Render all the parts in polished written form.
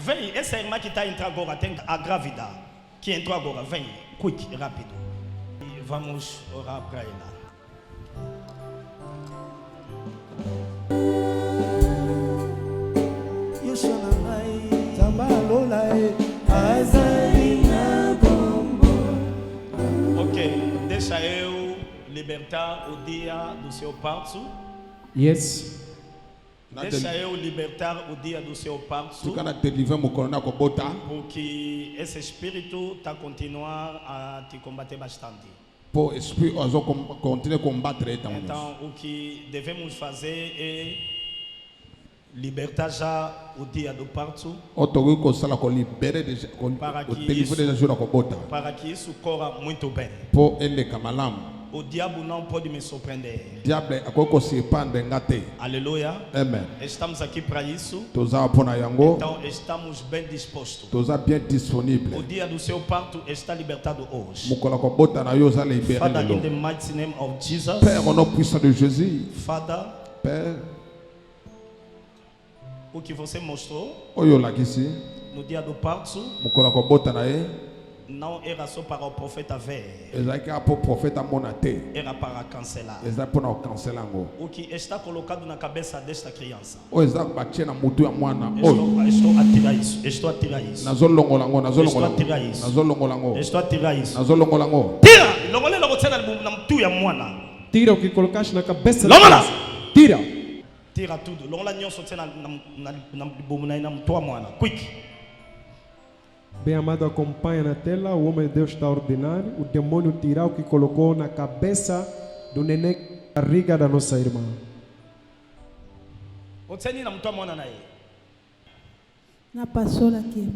Vem, essa irmã que está entrando agora, tem a grávida, que entrou agora, vem, quick, rápido. E vamos orar para ela. Ok, deixa eu libertar o dia do seu parto. Yes. Deixa eu libertar o dia do seu parto. Porque esse espírito está continuando a te combater bastante. Então, o que devemos fazer é libertar já o dia do parto. Para que isso corra muito bem. O diabo não pode me surpreender. Aleluia. Amen. Estamos aqui para isso. Então estamos bem dispostos. O dia do seu parto está libertado hoje. Father, in the mighty name of Jesus. Père, au nom puissant de Jésus. Father, Père, o que você mostrou no dia do parto não era só para o profeta ver. Era para cancelar. O que está colocado na cabeça desta criança. Estou a tirar isso. Estou a tirar isso. Estou a tirar isso. Estou a tirar isso. Tira! Tira o que colocaste na cabeça. Tira! Tira tudo. Quick! Bem amado, acompanha na tela. O homem de Deus está ordenando o demônio tirar o que colocou na cabeça do neném, barriga da nossa irmã. Na passola aqui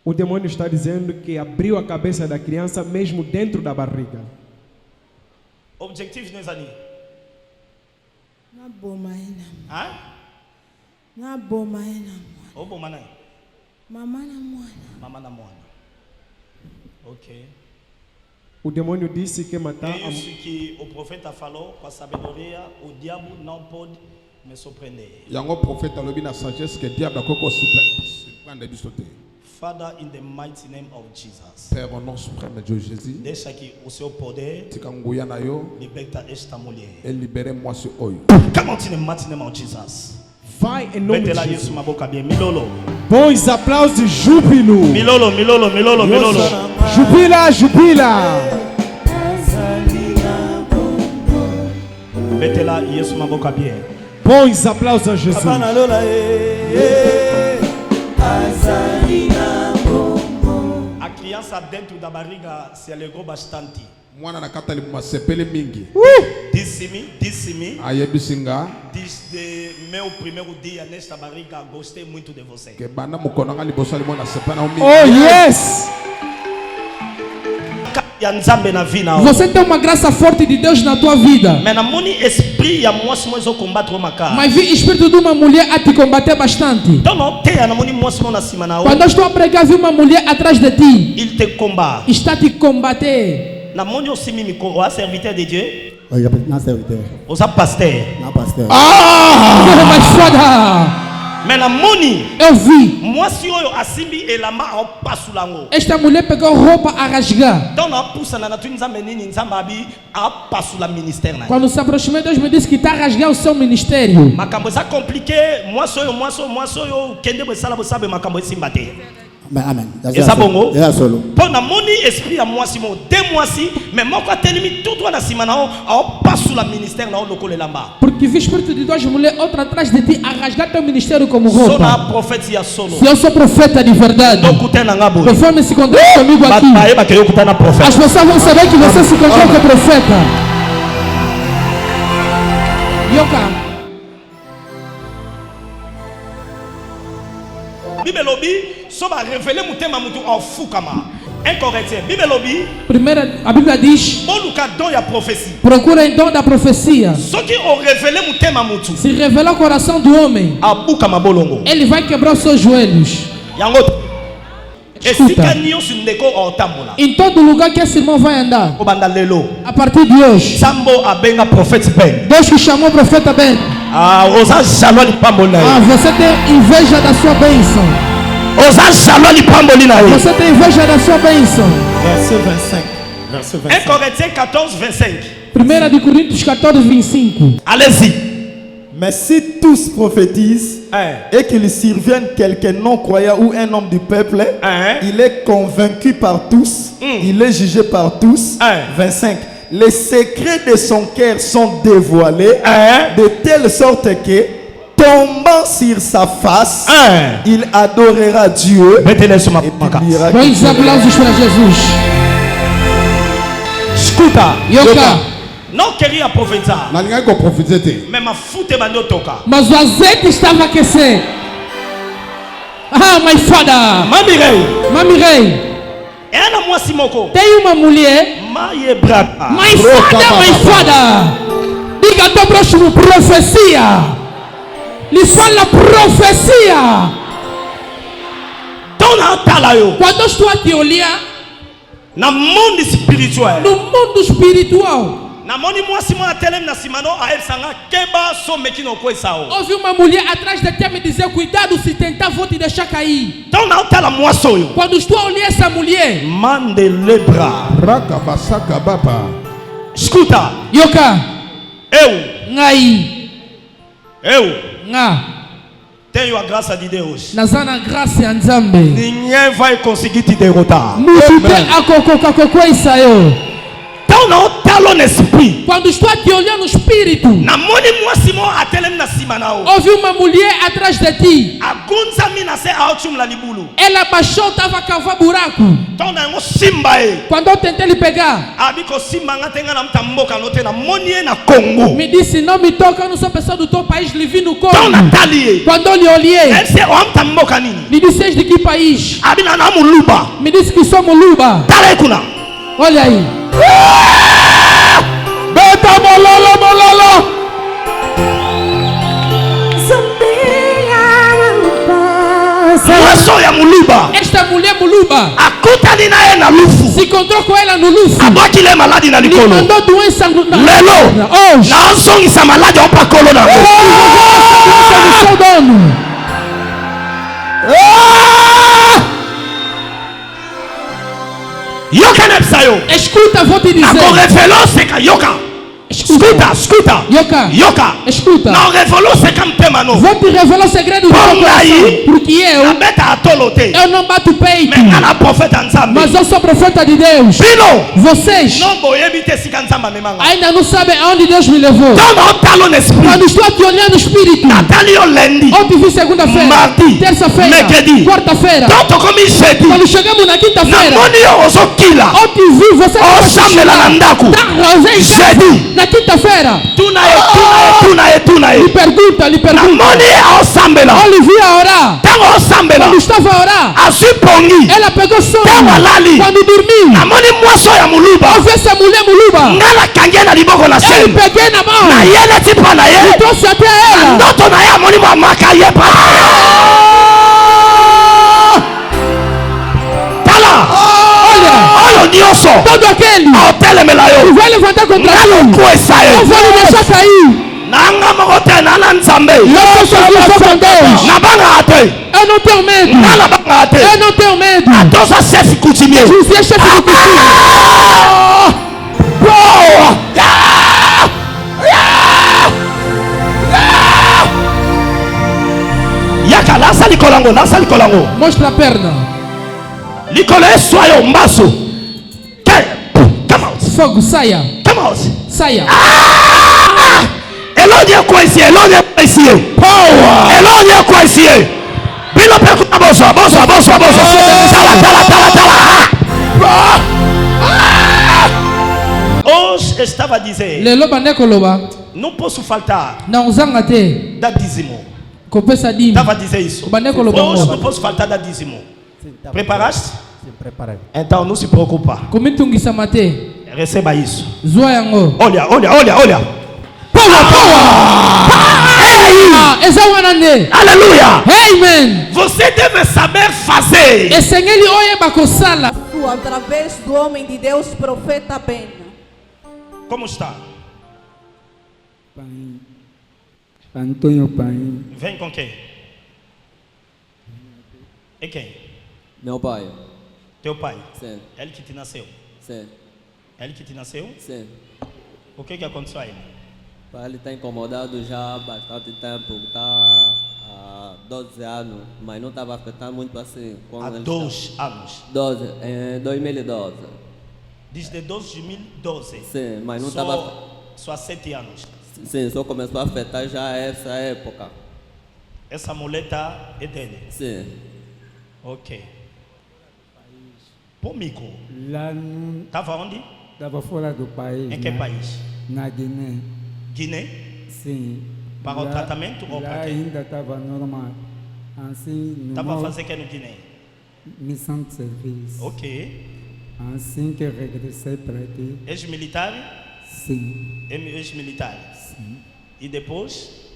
O demônio está dizendo que abriu a cabeça da criança mesmo dentro da barriga. Objetivo não é ali. Na boma ainda. Ah? Na boma ainda. O boma não. Mamãe na mwana. Mamãe na mwana. Ok. O demônio disse que matar. É isso que o profeta falou com a sabedoria. O diabo não pode me surpreender. Yango profeta lobi na sagesse que diable akoko surprendre bisote. Father, in the mighty name of Jesus. Père, au nom suprême de Jésus. Deixa que o seu poder liberta esta mulher. Et libérez-moi ce oil. Come on, in the mighty name of Jesus. Vai em nome de Jesus. Jesus. Uma boca bem. Milolo. Bons aplausos de júbilo. Milolo, milolo, milolo, milolo. Jubila, jubila. Mete lá isso uma boca bem. Bons aplausos a Jesus. A criança dentro da barriga se alegrou bastante. Disse-me. Desde meu primeiro dia nesta barriga, gostei muito de você. Oh yes! Você tem uma graça forte de Deus na tua vida. Mas vi o espírito de uma mulher a te combater bastante. Quando eu estou a pregar, vi uma mulher atrás de ti. Il te combat. Está a te combater. Serviteur de Dieu. Na serviteur. Os pasteur. Na pasteur. Ah! Mais foda. Mais la moni, eu vi. Moi si eu asimbi elama ao passo lango. Esta mulher pegou roupa a rasgar. Então na puxa na tuinza menini nzambabi a passo la ministère na. Quando se aproximei, Deus me disse que está a rasgar o seu ministério. Makambo ça compliqué, moi sou eu kende bo sala bo sabe makambo simbate. Amen. Eza bongo. Pour na moni esprit à moi si mo 2 mois si, mais moko telemi tout droit na simana ao passo la ministère na o lokole lamba. Porque vi espírito de 2 mulheres outra atrás de ti a rasgar teu ministério como roupa. Sou na profecia solo. Se eu sou profeta de verdade. Conforme se encontrou comigo aqui. As pessoas vão saber que você se encontrou com o profeta. Yoka. Bibelobi só vai reveler muito muito ao fukama. Incorreto. Bibelobi. Primeira, a Bíblia diz. Procura em dom da profecia. Só que o reveler muito muito. Se revelar o coração do homem. Ele vai quebrar os seus joelhos. Em todo lugar que esse irmão vai andar, a partir de hoje, Deus que chamou o profeta Ben. Você tem inveja da sua bênção. Você tem inveja da sua bênção. Verset 25. 1 Corinthiens 14, 25. 1 de Coríntios 14, 25. Allez-y. Mais si tous prophétisent et qu'il survienne quelqu'un non-croyant ou un homme du peuple, il est convaincu par tous, il est jugé par tous. 25. Les secrets de son cœur sont dévoilés de telle sorte que, tombant sur sa face, il adorera Dieu et publiera. Dois aplausos para Jesus. Escuta, Yoka. Não queria profetizar. Na ninguém profetizar. Mas a fute mandou tocar. Mas o azeite estava aquecendo. Ah, my father. Mami rei. Ela moça moko. Tem uma mulher. My brother. My father. Diga ao teu próximo profecia. Lhe fala profecia. Quando eu estou a te olhar no mundo espiritual. No mundo espiritual. Houve uma mulher atrás de ti me dizer: cuidado, se tentar vou te deixar cair. Quando estou a olhar essa mulher, escuta, Yoka, eu tenho a graça de Deus. Nazana graça ya Nzambe. Ninguém vai conseguir te derrotar. Quando estou a te olhar no espírito, houve uma mulher atrás de ti. Ela baixou, estava a cavar buraco. Quando eu tentei lhe pegar, me disse: não me toca, eu não sou pessoa do teu país, lhe vi no Congo. Quando eu lhe olhei, me disse: és de que país? Me disse que sou Muluba. Olha aí. Beta mololo. Esta mulher Muluba se encontrou com ela no Lufu. Lhe mandou doença na hoje. Seu dono. Escuta, vou te dizer. Escuta. Yoka. Escuta. Não revelou vou te revelar o segredo do teu coração. Porque eu não bato peito. Mas eu sou profeta de Deus. Vocês ainda não sabem aonde Deus me levou. Quando estou a te olhar no espírito, eu te vi segunda-feira, terça-feira, quarta-feira. Quando chegamos na quinta-feira, eu te vi, você na quinta-feira. Lhe pergunta. Eu lhe vi a orar. Quando estava a orar, ela pegou sono. Quando dormiu, eu vi essa mulher Muluba. Eu peguei na mão e trouxe até ela. Todo aquele que vai levantar contra ti, eu vou lhe deixar cair. Eu não tenho medo. Eu não tenho medo. Você é chefe de cozinha. Mostra a perna. Fogo, saia. Saia. Elonye conhecier. Power. Elonye conhecier. Bilo pergunta bozo. Hoje estava a dizer. Lelo bandekoloba. Não posso faltar. Não zanga te. Da dízimo. Compesa dime. Estava a dizer isso. Hoje não posso faltar da dízimo. Preparaste? Sim, preparei. Então não se preocupa. Comitungisa mate. Receba isso. Zoa yango. Olha. Power. Alléluia. Amen. Você deve saber fazer. Através do homem de Deus, profeta Ben. Como está? Antônio Paim. Vem com quem? E quem? Meu pai. Teu pai? Sim. Ele que te nasceu? Sim. Ele que te nasceu? Sim. O que aconteceu a ele? Ele está incomodado já há bastante tempo. Está há 12 anos, mas não estava afetando muito assim. Há 12 anos? 12, em 2012. Desde 2012? Sim, mas não estava... Só há 7 anos? Sim, só começou a afetar já essa época. Essa muleta é dele? Sim. Ok. Pomico. Lá no... Estava onde? Estava fora do país. Em que país? Na Guiné. Guiné? Sim. Para o tratamento ou para quê? Ainda estava normal. Assim, estava a fazer o que no Guiné? Missão de serviço. Ok. Assim que eu regressei para aqui. Ex-militar? Sim. Ex-militar? Sim. E depois?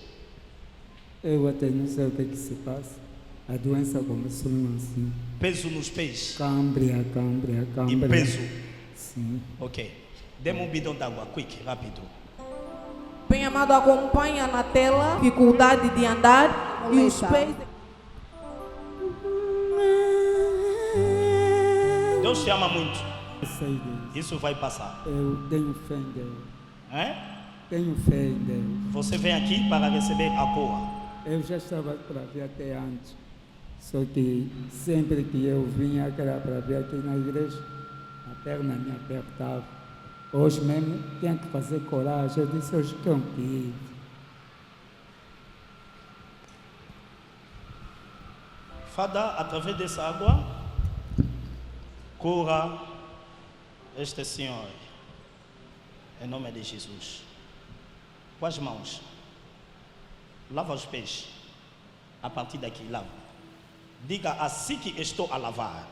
Eu até não sei o que se passa. A doença começou assim. Peso nos pés? Câmbria. E peso? Sim. Ok. Dê-me um bidão d'água, quick, rápido. Bem amado, acompanha na tela dificuldade de andar e os pés. Deus te ama muito. Eu sei disso. Isso vai passar. Eu tenho fé em Deus. É? Tenho fé em Deus. Você vem aqui para receber a cura. Eu já estava para vir até antes. Só que sempre que eu vinha para vir aqui na igreja, a perna me apertava. Hoje mesmo tinha que fazer coragem. Eu disse, hoje tenho que ir. Fada, através dessa água, cura este Senhor. Em nome de Jesus. Com as mãos. Lava os pés. A partir daqui, lava. Diga, assim que estou a lavar.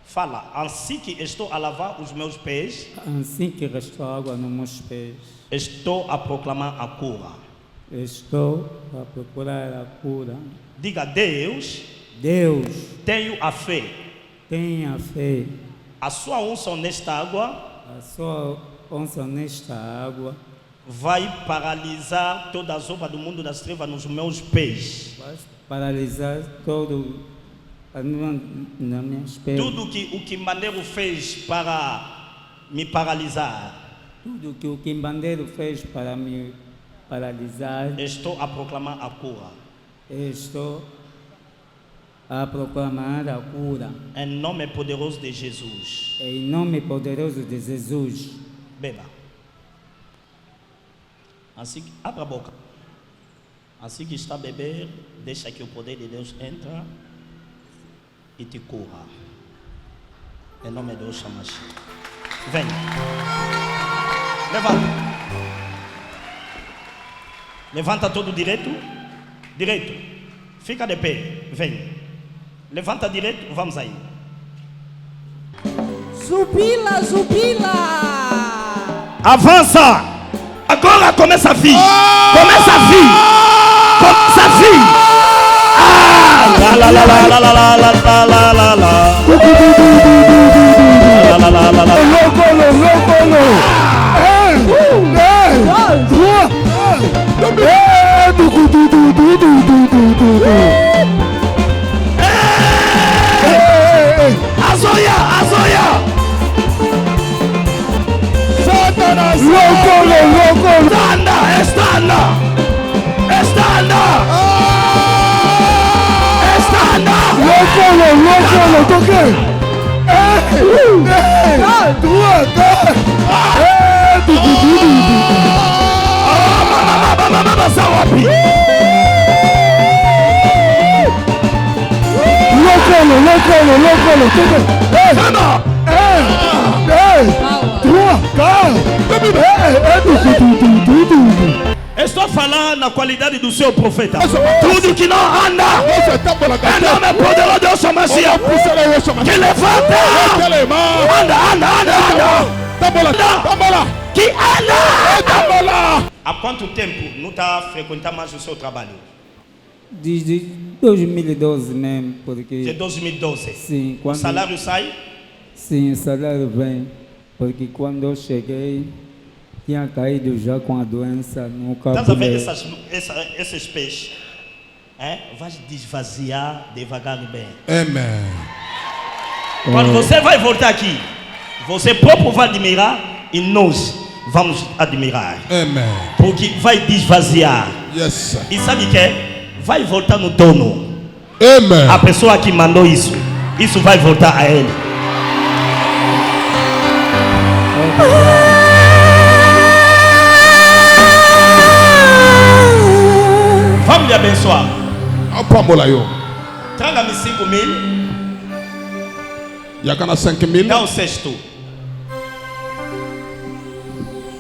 Fala, assim que estou a lavar os meus pés. Assim que restou água nos meus pés. Estou a proclamar a cura. Estou a procurar a cura. Diga, Deus. Tenho a fé. Tenha fé. A sua unção nesta água. A sua unção nesta água. Vai paralisar todas as obras do mundo das trevas nos meus pés. Vai paralisar todo na minha pés. Tudo que o Quimbandeiro fez para me paralisar. Tudo que o Quimbandeiro fez para me paralisar. Estou a proclamar a cura. Estou a proclamar a cura. Em nome poderoso de Jesus. Em nome poderoso de Jesus. Beba. Assim que abra a boca. Assim que está a beber, deixa que o poder de Deus entre e te cura. Em nome de Deus chama. Vem. Levanta. Levanta todo direito. Direito. Fica de pé. Vem. Levanta direito. Vamos aí. Zubila. Avança. Agora começa a vir. Começa a vir. Começa a vir. La la la la la la la la la la la. Azoia. Satanás. Locolo, toque. Locolo, Estou falando na qualidade do seu profeta. Tudo que não anda, em nome poderoso de Deus chama que levanta. Anda. Que qui est là. À quanto tempo nous t'as fréquenté juste au travail? Desde 2012 mesmo, porque... De 2012? Sim. O salário sai? Sim, o salário vem. Porque quando eu cheguei, tinha caído já com a doença, nunca pude... Estás a ver esses peixes? Vai desvaziar devagar bem. Amém. Quando você vai voltar aqui, você próprio vai admirar e nós vamos admirar. Amém. Porque vai desvaziar. Yes, sir. E sabe o que? Vai voltar no dono. Amém. A pessoa que mandou isso vai voltar a ele. Vamos lhe abençoar. Traga-me 5.000. Yakana 5.000. Dá o sexto.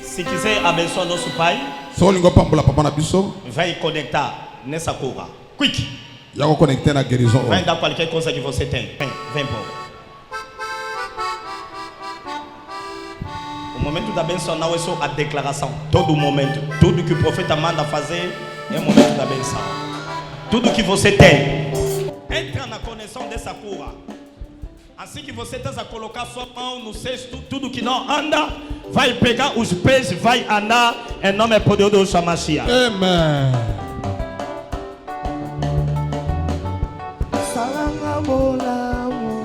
Se quiser abençoar nosso pai, vai conectar nessa cura. Quick. Vai dar qualquer coisa que você tem. Vem pô. O momento da bênção não é só a declaração. Todo momento. Tudo que o profeta manda fazer é o momento da bênção. Tudo que você tem. Entra na conexão dessa cura. Assim que você está a colocar sua mão no cesto, tudo que não anda, vai pegar os pés, vai andar em nome poderoso de Mashiach. Amém. Salanga bolamo,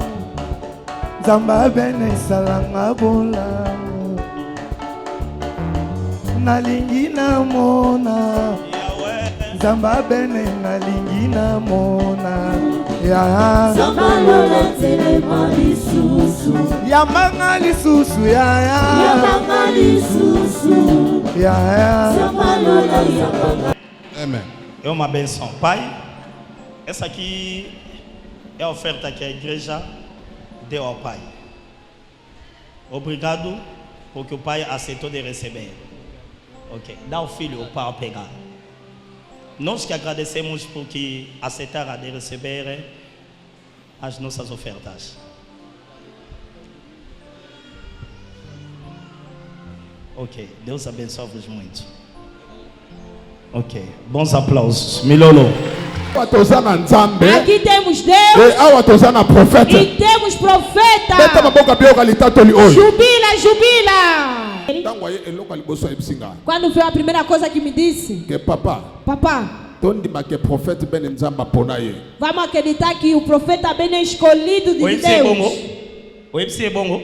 Zamba bene salanga bolamo, nalingi namona, Zamba bene nalingi namona. Zamba lola tele malisusu. Yamanga lisusu ya. Yamanga lisusu. Zamba lola yamanga. Amém. É uma benção. Pai, essa aqui é a oferta que a igreja deu ao Pai. Obrigado porque o Pai aceitou de receber. Ok. Dá ao filho para pegar. Nós que agradecemos porque aceitaram de receber as nossas ofertas. Ok, Deus abençoe-vos muito. Ok, bons aplausos. Milolo. Aqui temos Deus e temos profeta. Jubila, jubila. Quando foi a primeira coisa que me disse? Que papá. Vamos acreditar que o profeta bem é escolhido de Deus. O EPC é bom.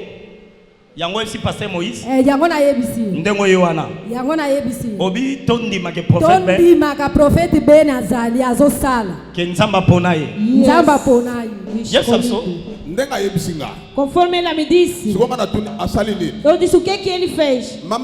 Yango EPC pastor Moïse. Yango na EPC. Ndengo Yohana. Yango na EPC. Obi tondi ma que profeta ben. Tondi ma que profeta ben azali azosala. Que nzamba ponaye. Nzamba ponaye. Yes, so. Conforme ela me disse. Eu disse o que ele fez. Não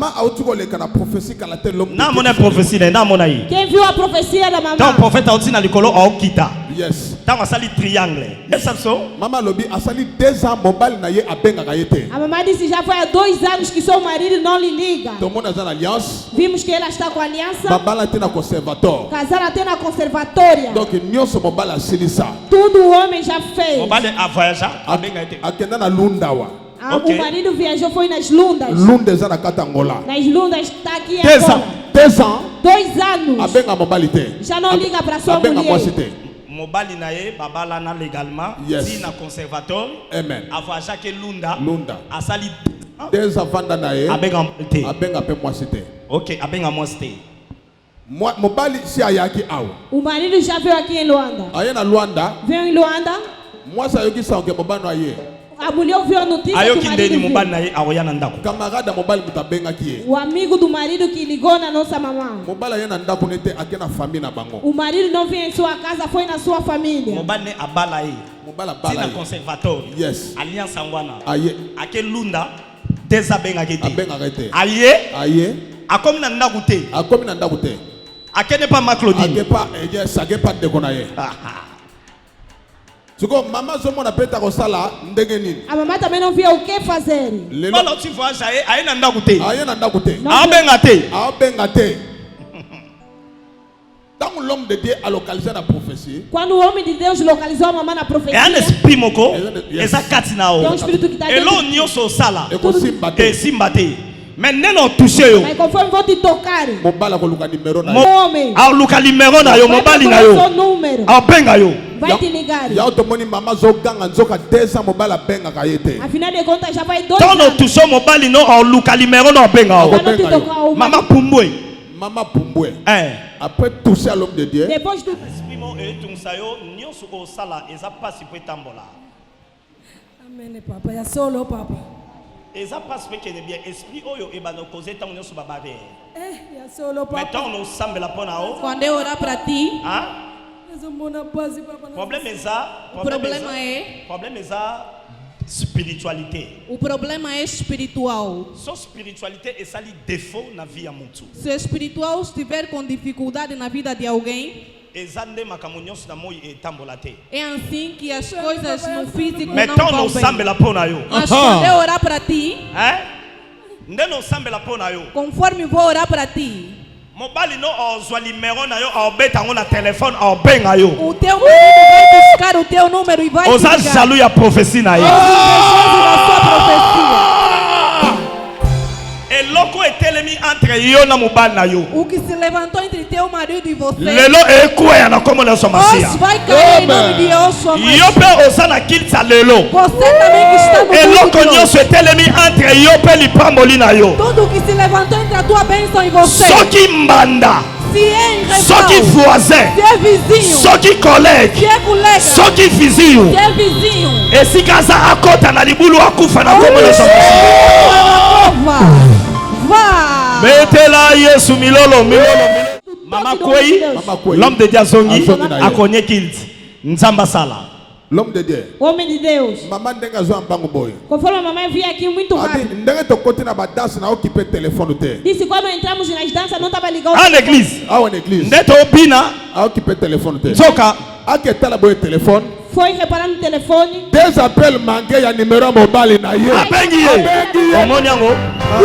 mona profecia, não mona aí. Quem viu a profecia da mamãe? Então o profeta outsina likolo aokita. Yes. Então asali triangle. Yes, so. Mama lobi asali 2 ans mobile na ye abenga kayete. A mamãe disse já foi há 2 anos que seu marido não lhe liga. Tomona za na alliance. Vimos que ela está com aliança. Babala tem na conservatório. Casaram até na conservatória. Donc nyoso mobile asilisa. Tudo o homem já fez. Mobile a voyager. Akenda na Lundawa. Okay. O marido viajou foi nas Lundas. Lundas na Katangola. Nas Lundas está aqui agora. 2 ans. 2 anos. Abenga mobilité. Já não liga para sua mulher. Mobile na ye babala na légalement. Si na conservatoire. Amen. A voyager que Lunda. Asali 2 ans vanda na ye. Abenga mobilité. Abenga pe moisité. OK, abenga moisité. Mobali si ayaki awa. O marido já veio aqui em Luanda. Aí na Luanda. Veio em Luanda. Moi ça yoki sa que mobano aye. A mulher ouviu a notícia que o marido veio. Camarada mobile mutabenga ki. O amigo do marido que ligou na nossa mamãe. Mobile ayana ndako nete akena família na bango. O marido não veio em sua casa, foi na sua família. Mobile abala aí. Mobile abala. Tina conservatório. Yes. Aliança ngwana. Aye. Aquele Lunda desabenga kete. Abenga kete. Aye. Aye. Akomi na ndako te. Akomi na ndako te. Akene pas ma Claudine. Akepa yes, akepa de konaye. Suko mama zomo na peta ko sala ndenge nini? A mamãe também não via o que fazer. Bolo tu voyage aí na ndako te. Aye na ndako te. Abenga te. Abenga te. Quand l'homme de Dieu a localisé la prophétie. Quando o homem de Deus localizou a mamãe na profecia. É um espírito moko. Esa katina o. É um espírito que está dentro. Elo nyoso sala. E ko simbate. E simbate. Maintenant on touche yo. Mas conforme vão te tocar. Mobala koluka numéro na. Homem. A luka numéro na yo, mobali na yo. A benga yo. Vai te ligar. Ya automoni mama zo ganga nzoka 2 ans mobala benga kayete. Afinal de contas já vai 2 anos. anos. Quand on touche mobali no a luka numéro na benga yo. Mama Pumbwe. Mama Pumbwe. Après toucher à l'homme de Dieu. Depois do Amen papa, ya solo papa. Eza passe que bien esprit oyo e bana causer tant nyoso babare. Ya solo papa. Mettons nous semble la pona o. Quando eu orar para ti, problème é spiritualité. O problema é espiritual. Sua spiritualité é sali défaut na vie mutu. Se espiritual estiver com dificuldade na vida de alguém, é assim que as coisas no físico não vão bem. Mas quando eu orar para ti, conforme vou orar para ti, mobali no ozwa numéro na yo obeta ngo na telefone obenga yo. O teu marido vai buscar o teu número e vai te ligar. Oza jaloux ya prophétie na yo. Eloko etelemi entre yo na mobali na yo. O que se levantou entre teu marido e você. Lelo ekoya na como na somasia. Vai cair em nome de Deus. Yo pe osana kilsa lelo. Você também que está no eloko nyoso etelemi entre yo pe lipamboli na yo. Tudo que se levantou entre a tua bênção e você. Soki mbanda. Se é em rival, soki voisin, se é vizinho, soki collègue, se é colega, soki vizinho, se é vizinho. Esi kaza akota na libulu akufa na como na somasia. Va. Metela Yesu milolo. Mama Kwei, l'homme de Diazongi, a connu qu'il Nzamba Sala. L'homme de Dieu. Homem de Deus. Maman denga zo ambango boy. Conforme a mamãe via aqui muito rápido. Ndenge to côté na badança na occuper telefone te. Disse quando entramos nas danças não estava ligado. À l'église. Ah, en église. Ndeto bina a occuper telefone te. Zoka. A que tala boy telefone. Foi reparando o telefone. Des appels manqués ya numéro mobile na ye. Abengi. Omonyango. Oh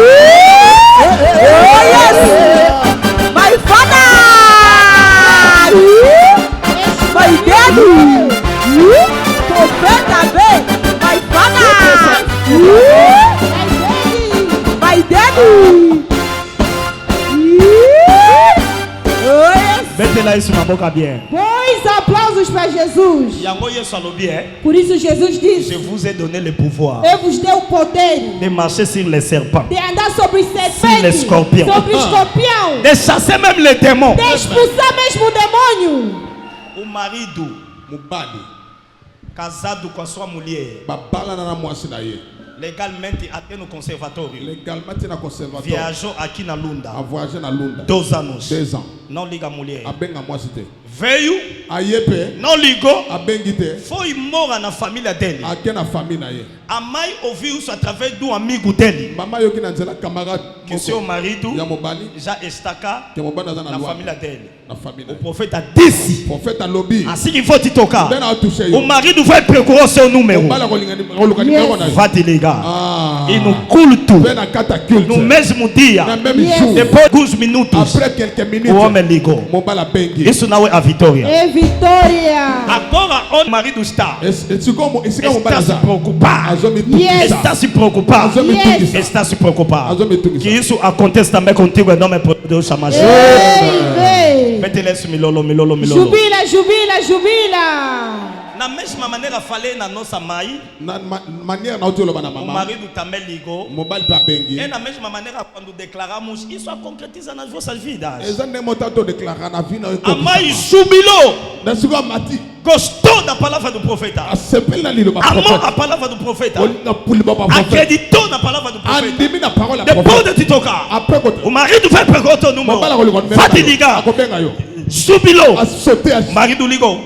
yes. My father. My daddy. Profeta bem. My father. My daddy. Oh yes. Betela isso na boca bien. Pois aplausos para Jesus. Yango Yesu alobi Por isso Jesus disse: je vous ai donné le pouvoir. Eu vos dei o poder de marcher sur les serpents. De andar sobre os serpentes. Sur les scorpions. Sobre os escorpião. De chasser même les démons. De expulsar mesmo o demônio. O marido, mubali, casado com a sua mulher. Babala na moça daí. Legalmente até no conservatório. Legalmente na conservatório. Viajou aqui na Lunda. A voyagé na Lunda. 2 anos. 2 ans. Não liga a mulher. A benga moça te. Veio. Ayepe. Não ligou. A bengite. Foi mora na família dele. Aqui na família aí. A mãe ouviu isso através de amigo dele. Mamãe yoki na nzela camarade. Que seu marido já está cá na família dele. Na família. O profeta disse. O profeta lobby. Assim que for te tocar. O marido vai procurar o seu número. Yes. Vai te ligar. E no culto. No mesmo dia. Yes. Depois de alguns minutos. O homem ligou. Isso não é a vitória. É vitória. Agora onde o marido está. Está se preocupar. Yes. Está se preocupar. Yes. Está se preocupar. Que isso aconteça também contigo em nome de Deus chamado. Milolo. Jubila, jubila, jubila. Na mesma maneira falei na nossa mãe. Na maneira na outra loba na mamãe. O marido também ligou. Mobile para bengi. É na mesma maneira quando declaramos isso a concretiza nas vossas vidas. Exatamente o declarar na vida. A mãe jubilou. Na sua mati. Gostou da palavra do profeta. Amou a palavra do profeta. Acreditou na palavra do profeta. Depois de te tocar, o marido vai pegar o teu número. Vai te ligar. Jubilou. Marido ligou.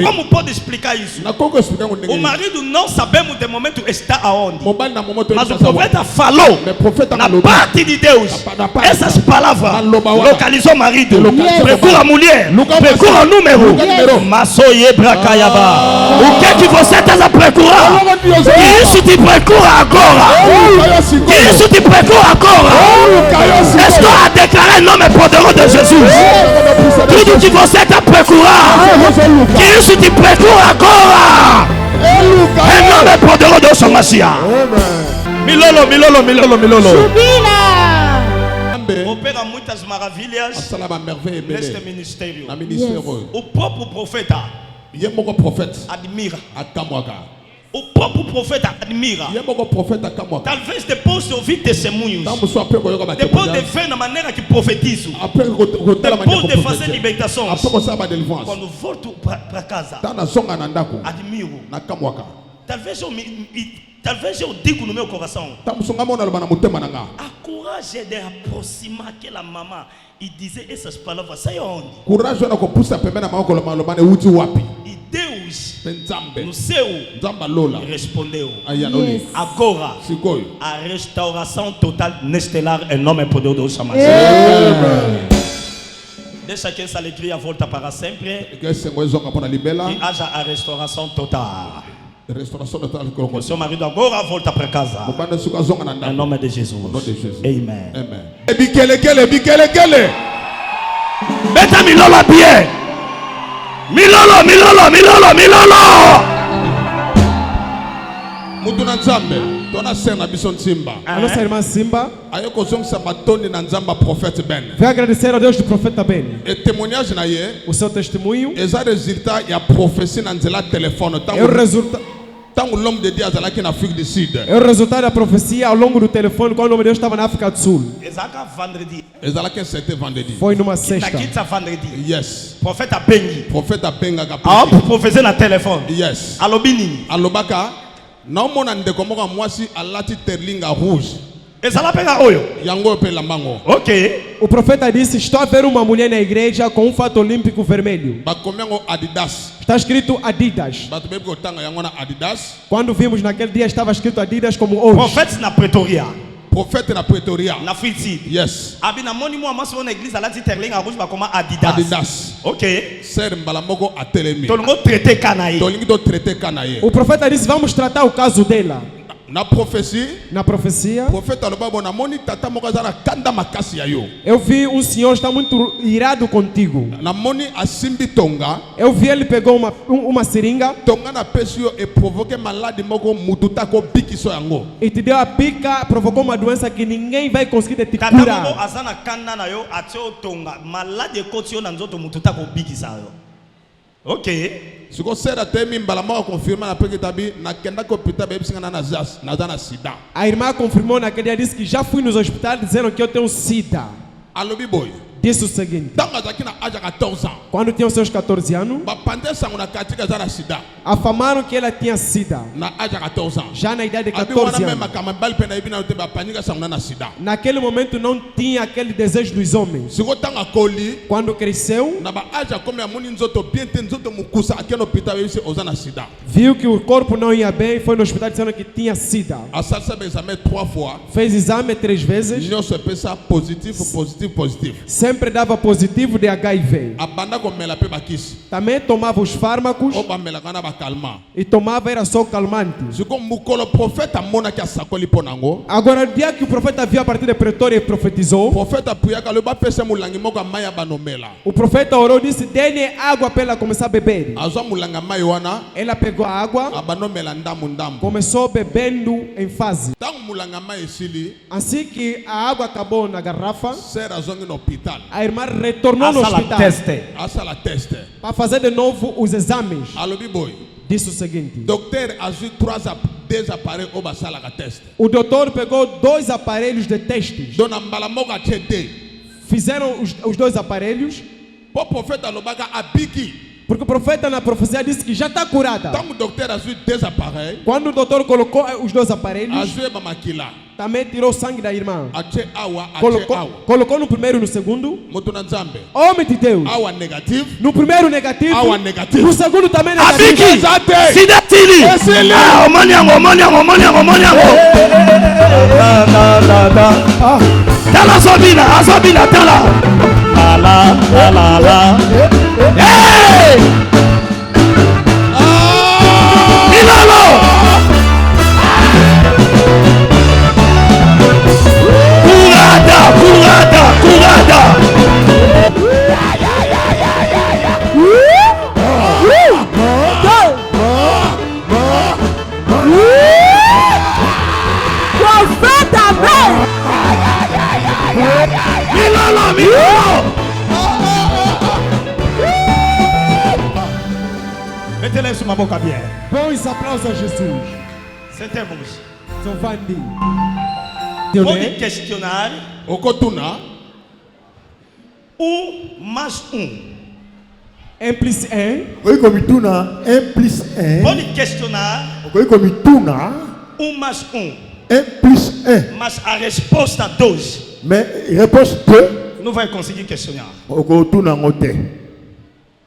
Como pode explicar isso? O marido não sabemos de momento está aonde. Mas o profeta falou na parte de Deus. Essas palavras localizou o marido. Procura a mulher. Procura o número. Masoye Brakayaba. O que é que você está a procurar? Que isso te procura agora. Que isso te procura agora. Estou a declarar em nome poderoso de Jesus. Tudo que você está a procurar. Que isso te procura agora. Em nome poderoso de Deus, Messias. Milolo. Subila. opera muitas maravilhas asala ba merveille neste ebele ministério. na ministère oyo. O próprio profeta Ye moko prophète admira. akamwaka. O próprio profeta admira. Ye moko prophète akamwaka. Talvez depois de ouvir testemunhos, Tambo so apeko yoka ba depois de ver na maneira que profetizo, depois de fazer libertações, quando volto para casa, admiro. Talvez eu digo no meu coração, a coragem de aproximar aquela mamã e dizer essas palavras, sai onde? E Deus no céu respondeu. Agora, a restauração total neste lar em nome poderoso do chamado. Deixa que essa alegria volta para sempre. Que haja a restauração total. O seu marido agora volta para casa. Em nome de Jesus. Amen. Bikelekele. Beta milolo bien. Milolo. Mutuna nzambe, tona sena bison Simba. A nossa irmã Simba ayo kozongisa matoni na nzamba prophète Ben. Vai agradecer a Deus do profeta Ben. E témoignage na ye, o seu testemunho, eza resultat ya prophétie na nzela telefone. É o resultado. Tant l'homme de Dieu azalaki na Afrique du Sud. É o resultado da profecia ao longo do telefone quando o homem de Deus estava na África do Sul. Ezalaki c'était vendredi. Foi numa sexta. Yes. Profeta Bengi. Profeta Benga ga. Ah, profecer na telefone. Yes. Alobini. Alobaka. Na mona ndeko moko mwasi alati terlinga rouge. Ezala pega oyo. Yango pe lambango. Ok. O profeta disse: estou a ver uma mulher na igreja com um fato olímpico vermelho. Bakomengo Adidas. Está escrito Adidas. Quando vimos naquele dia estava escrito Adidas como hoje. Profeta na Pretoria. Profeta na Pretoria. Na Fitsi. Yes. Abina moni mo amaso na église alati terlinga rouge ba koma Adidas. Adidas. Ok. Ser mbalamoko atelemi. Tolingo traiter kanaye. Tolingo traiter kanaye. O profeta disse: vamos tratar o caso dela. Na profecia, profeta na moni tata mokazana kanda makasi yayo. Eu vi um senhor está muito irado contigo. Na moni asimbi tonga. Eu vi ele pegou uma seringa. Tonga na pesio e provoquer malade moko mututa ko bikiso yango. E te deu a pica, provocou uma doença que ninguém vai conseguir te curar. Tata moko azana kanda na yo atio tonga malade kotio na nzoto mututa ko bikisa yo. Ok. Se você temi mbalama confirma na peke tabi na kenda ko pita bebe singana na zana sida. A irmã confirmou naquele dia, disse que já fui nos hospitais dizendo que eu tenho sida. Alobi boy. Disse o seguinte: quando tinha os seus 14 anos, afirmaram que ela tinha sida. Já na idade de 14 anos. Naquele momento não tinha aquele desejo dos homens. Quando cresceu, viu que o corpo não ia bem, foi no hospital dizendo que tinha sida. Fez exame 3 vezes. Sempre dava positivo de HIV. Também tomava os fármacos. E tomava era só calmante. Agora o dia que o profeta viu a partir de Pretória e profetizou, o profeta orou e disse: dê-lhe água para ela começar a beber. Ela pegou a água, começou bebendo em fase. Assim que a água acabou na garrafa, a irmã retornou no hospital para fazer de novo os exames. Disse o seguinte: o doutor pegou 2 aparelhos de testes. Fizeram os 2 aparelhos. Porque o profeta na profecia disse que já está curada. Quando o doutor colocou os 2 aparelhos, também tirou o sangue da irmã. Colocou no primeiro e no segundo. Homem de Deus. No primeiro negativo. No segundo também negativo. Tala Sobina, tala. La. Hey! Milalo! Curada! Profeta, Mettez-les sur ma boca bien. Bons aplausos a Jesus. Sentemos. Sovandi. Pode questionar. Okotuna. 1 mais 1. 1 plus 1. Oi comme tuna 1 plus 1. Pode questionar. Oi comme tuna 1 mais 1. 1 plus 1. Mas a resposta 2. Mais réponse 2. Não vai conseguir questionar. Okotuna ngote.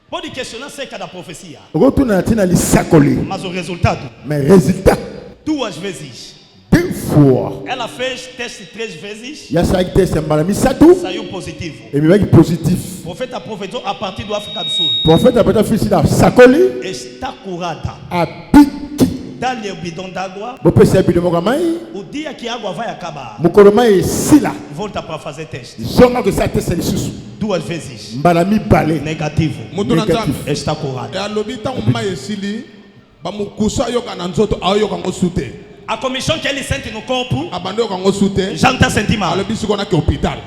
Pode questionar cerca da profecia. Okotuna tina lisakoli. Mas o resultado. Mais résultat. 2 vezes. 2 fois. Ela fez teste 3 vezes. Ya sai teste mbalami satu. Saiu positivo. E me positif. O profeta profetizou a partir do África do Sul. Profeta apeta fisi da sakoli. Está curada. Dá-lhe o bidão d'água. O dia que a água vai acabar, volta para fazer teste. 2 vezes. Negativo. Está curado. A comissão que ele sente no corpo já não está sentindo mal.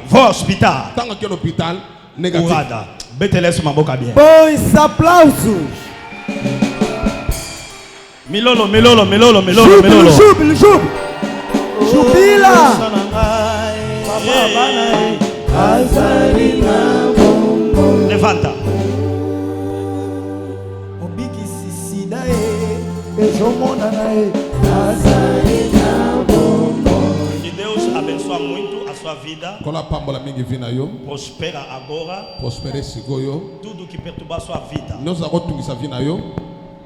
Vou ao hospital. Curada. Bete-lhe uma boca bem. Bons aplausos. Milolo. Júbilo. Jubila. Levanta. Que Deus abençoe muito a sua vida. Prospera agora. Tudo que perturba a sua vida.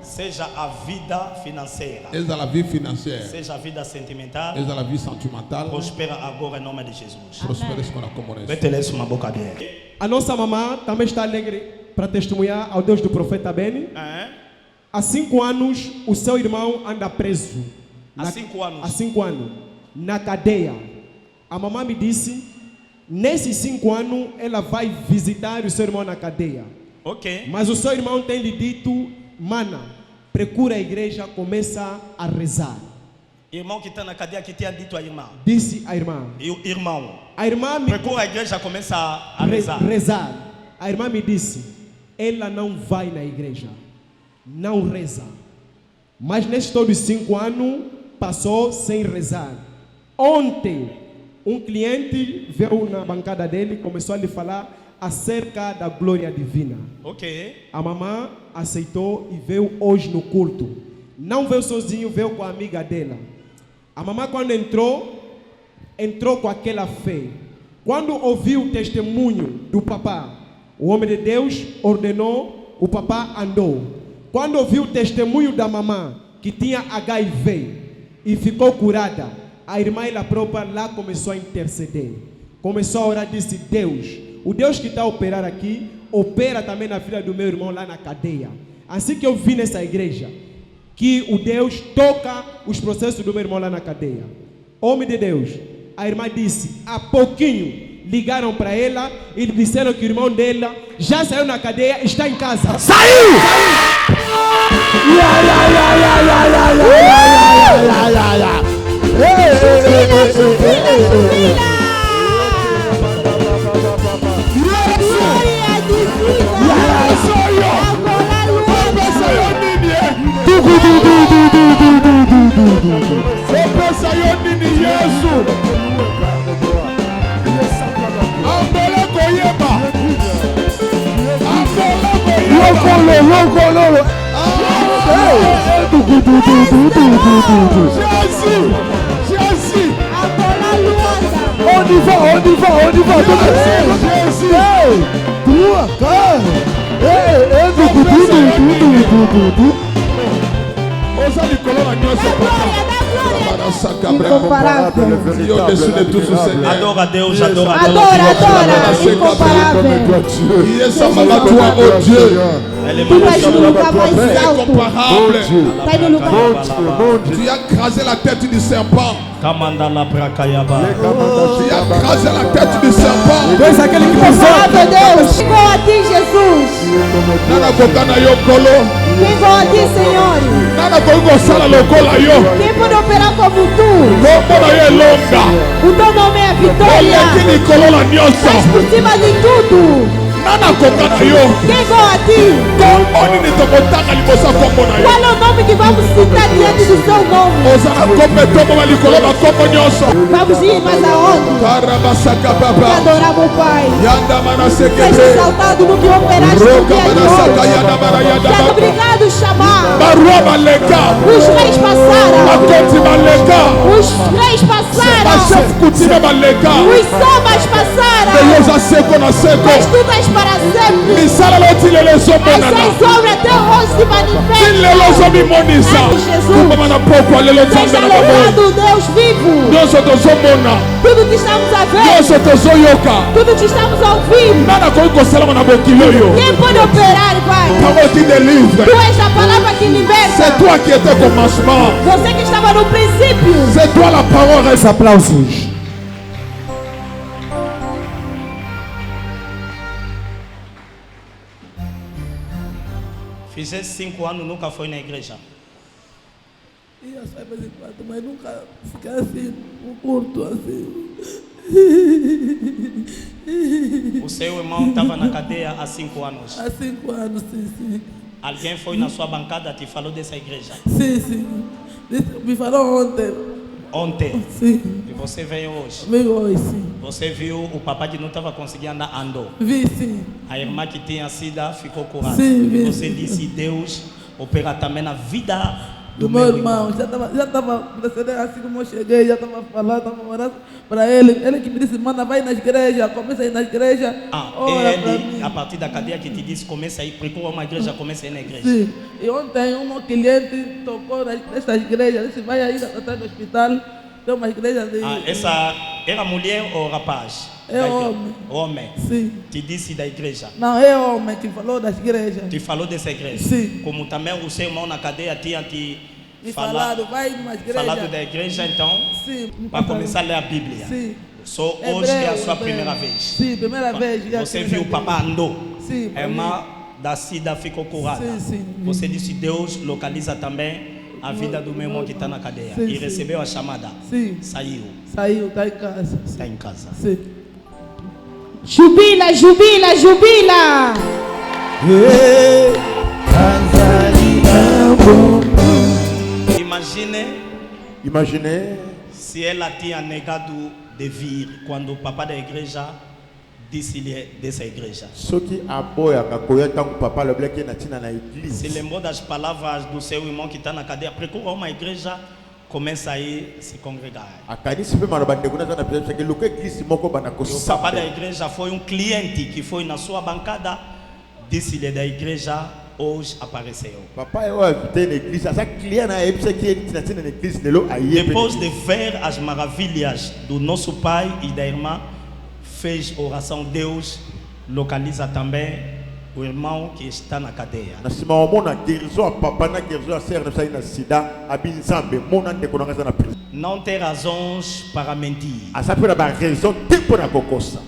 Seja a vida financeira. Seja a vida sentimental. Prospera agora em nome de Jesus. Bete-lhe uma boca bem. A nossa mamã também está alegre para testemunhar ao Deus do profeta Beni. Há 5 anos o seu irmão anda preso. Há 5 anos? Há 5 anos. Na cadeia. A mamãe me disse, nesses 5 anos ela vai visitar o seu irmão na cadeia. Ok. Mas o seu irmão tem lhe dito, mana, procura a igreja, começa a rezar. Irmão que está na cadeia que tinha dito a irmã. Disse a irmã. E o irmão. A irmã me procura a igreja, começa a rezar. A irmã me disse, ela não vai na igreja. Não reza. Mas nesses todos 5 anos passou sem rezar. Ontem um cliente veio na bancada dele e começou a lhe falar acerca da glória divina. Ok. A mamãe aceitou e veio hoje no culto. Não veio sozinho, veio com a amiga dela. A mamãe quando entrou com aquela fé. Quando ouviu o testemunho do papá, o homem de Deus ordenou, o papá andou. Quando ouviu o testemunho da mamãe, que tinha HIV e ficou curada, a irmã ela própria lá começou a interceder. Começou a orar, disse, Deus, o Deus que está a operar aqui, opera também na filha do meu irmão lá na cadeia. Assim que eu vi nessa igreja, que o Deus toca os processos do meu irmão lá na cadeia. Homem de Deus, a irmã disse, há pouquinho, ligaram para ela e disseram que o irmão dela já saiu na cadeia, está em casa. Saiu! On y va. Adore a Deus, adore. Incomparável. Elle est Tu vas no lugar mais alto. Incomparable. Está no lugar. Tu as crasé la tête du serpent. Tu as crasé la tête du serpent. Incomparável Deus. Igual a ti, Jesus. Nana kokana yo kolo. Igual a ti, Senhor. Nana koko sala lokola yo. Quem pode operar como tu? Lokola yo longa. O teu nome é vitória. Olha que Nicola Nyosa. Estás por cima de tudo. Quem igual a ti? Qual é o nome que vamos citar diante do seu nome? Vamos ir mais aonde? Adoramos o Pai. Seja exaltado no que operaste no dia de hoje. Seja obrigado, chamar. Os reis passaram. Os reis passaram. Os somas passaram. Mas tu estás para sempre. Essas obras até hoje se manifestam. Jesus. Seja louvado, Deus vivo. Tudo que estamos a ver. Tudo que estamos a ouvir. Quem pode operar, Pai? Tu és a palavra que liberta. C'est toi qui étais au commencement. Você que estava no princípio. C'est toi la parole. Esse aplausos. Fizesse 5 anos, nunca foi na igreja. Ia só de vez em quando, mas nunca ficar assim, um curto assim. O seu irmão estava na cadeia há 5 anos. Há 5 anos, sim, sim. Alguém foi na sua bancada e te falou dessa igreja? Sim, sim. Me falou ontem. Ontem? Sim. E você veio hoje? Veio hoje, sim. Você viu o papai que não estava conseguindo andar, andou? Vi, sim. A irmã que tinha sida ficou curada. Sim, vi. E você disse, Deus opera também na vida do meu irmão. Já estava precedendo assim como eu cheguei, já estava falando, estava orando para ele. Ele que me disse, manda, vai na igreja, começa a ir na igreja. Ele, a partir da cadeia que te disse, começa a ir, procura uma igreja, começa a ir na igreja. Sim. E ontem um cliente tocou nesta igreja, disse, vai aí atrás do hospital, tem uma igreja de... Essa era mulher ou rapaz? É homem. Homem? Sim. Te disse da igreja? Não, é homem que falou das igrejas. Te falou dessa igreja? Sim. Como também o seu irmão na cadeia tinha te falado, vai numa igreja. Falado da igreja, então? Sim. Para começar a ler a Bíblia? Sim. Só hoje é a sua primeira vez? Sim, primeira vez. Você viu o papá andou? Sim. A irmã da sida ficou curada? Sim, sim. Você disse, Deus localiza também a vida do meu irmão que está na cadeia. Sim, e recebeu a chamada? Sim. Saiu? Saiu, está em casa. Está em casa. Sim. Jubila, jubila, jubila. Imagine se ela tinha negado de vir quando o papá da igreja disse-lhe dessa igreja. Se lembrou das palavras do seu irmão que está na cadeia, procura uma igreja, começa a ir se congregar. O papá da igreja foi um cliente que foi na sua bancada, disse-lhe da igreja, hoje apareceu. Depois de ver as maravilhas do nosso pai e da irmã, fez oração. Deus localiza também o irmão que está na cadeia. Não tem razões para mentir.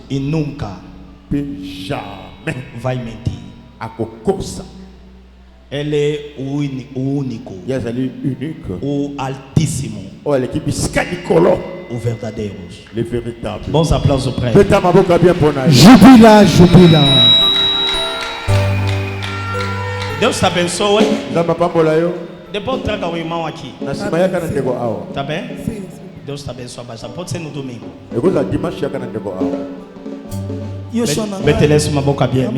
E nunca vai mentir. Ele é o único, o Altíssimo, o verdadeiro. Bons aplausos para ele. Jubila, jubila. Deus te abençoe. Depois traga o irmão aqui. Tá bem? Sim. Deus te abençoe bastante. Pode ser no domingo. Eu Betelesse uma boca bem.